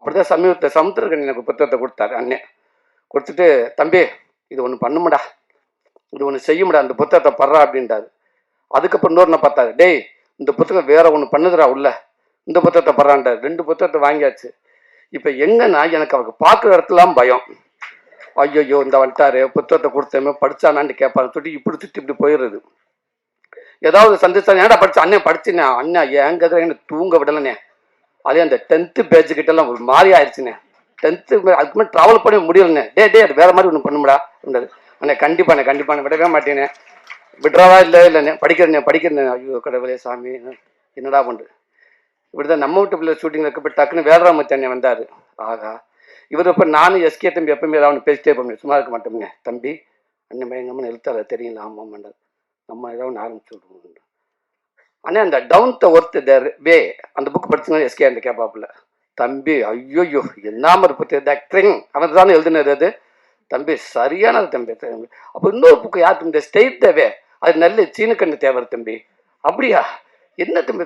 அப்படிதான் சமீபத்தில் சமுத்திரக்கணி எனக்கு புத்தகத்தை கொடுத்தாரு அண்ணன். கொடுத்துட்டு, தம்பி இது ஒன்று பண்ணுமுடா, இது ஒன்று செய்யும்டா, அந்த புத்தகத்தை படுறா அப்படின்றாரு. அதுக்கப்புறம் இன்னொரு பார்த்தாரு, டேய் இந்த புத்தகம் வேற ஒன்று பண்ணுதுடா உள்ள, இந்த புத்தகத்தை படுறான்டாரு. 2 புத்தகத்தை வாங்கியாச்சு. இப்போ எங்கன்னா எனக்கு அவருக்கு பார்க்குற இடத்துலாம் பயம். ஐயோ இந்த வந்துட்டாரு, புத்தகத்தை கொடுத்தமே படிச்சானான்னு கேட்பாரு சுட்டி இப்படி சுற்றி இப்படி போயிடுறது. ஏதாவது சந்திச்சா ஏன்டா படிச்சு அண்ணன் படிச்சுனே, அண்ணா ஏங்க என்ன தூங்க விடலண்ணே. அதே அந்த 10th பேஜ் கிட்டலாம் ஒரு மாதிரி ஆயிடுச்சுண்ணே. 10th அதுக்கு மேலே ட்ராவல் பண்ண முடியலண்ணே. டே அது வேற மாதிரி ஒன்று பண்ணுமுடா இருந்தது. அண்ணே கண்டிப்பாண்ணே விடவே மாட்டேனே. விட்றாவா இல்லைண்ணே, படிக்கிறேண்ணே. ஐயோ கடவுளே சாமி என்னடா பண்ணுறது. இப்படிதான் நம்ம வீட்டு பிள்ளை ஷூட்டிங் இருக்கப்போ டக்குன்னு வேலராமத்தி அண்ணன் வந்தார். ஆகா இவர் இப்போ நானும் எஸ்கே தம்பி எப்பவுமே ஏதாவது பேசிட்டே போங்க, சும்மா இருக்க மாட்டோம்ங்க. தம்பி அண்ணன் பயங்கரமான எழுத்தாளர் தெரியல, ஆமாம் பண்ணார். நம்ம ஏதாவது ஆரம்பிச்சு விடுவோம். ஆனால் அந்த டவுன் த ஒர்த் தேர் வே அந்த புக் படிச்சுங்கன்னா எஸ்கே அந்த கேப்பாப்புல. தம்பி ஐயோயோ என்னாம இருப்பது ஆக்டிங் அவன் தானே எழுதுனது அது. தம்பி சரியானது தம்பி. அப்போ இன்னொரு புக்கு யார் தம்பி, ஸ்டேட் த வே, அது நல்ல சீனக்கண்ணு தேவை தம்பி. அப்படியா என்ன தம்பி,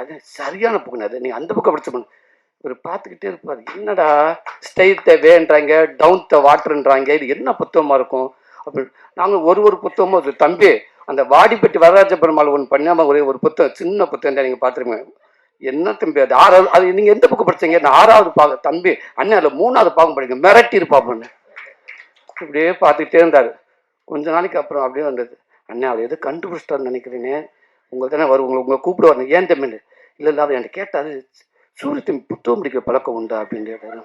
அது சரியான புக்குன்னு, அது நீங்கள் அந்த புக்கை படிச்சுக்கணும். இவர் பார்த்துக்கிட்டே இருப்பார், என்னடா ஸ்டேட் த வேன்றாங்க, டவுன் த வாட்டர்ன்றாங்க, இது என்ன புத்தகமாக இருக்கும் அப்படின்னு. நாங்கள் ஒரு புத்தகமும் அது தம்பி அந்த வாடிப்பட்டி வரராஜ பெருமாள் ஒன்று பண்ணாமல் ஒரு புத்தகம், சின்ன புத்தகம் தான் நீங்கள் பார்த்துருங்க. என்ன தம்பி அது 6வது, அது நீங்கள் எந்த புக்கு படிச்சீங்க? நான் 6வது பாகம் தம்பி. அண்ணன் அதில் 3வது பாகம் படிங்க, மிரட்டி இருப்பாப்பண்ணு. இப்படியே பார்த்துக்கிட்டே இருந்தார். கொஞ்ச நாளைக்கு அப்புறம் அப்படியே வந்தது, அண்ணன் அவர் எது கண்டுபிடிச்சிட்டாருன்னு நினைக்கிறேனே, உங்களுக்கு தானே வரும், உங்களை கூப்பிட வரணும். ஏன் தம்பி? இல்லை அவர் என்கிட்ட கேட்டார், சூரிய தம்பி புத்தகம் படிக்கிற பழக்கம் உண்டா அப்படின்னு கேட்டார்.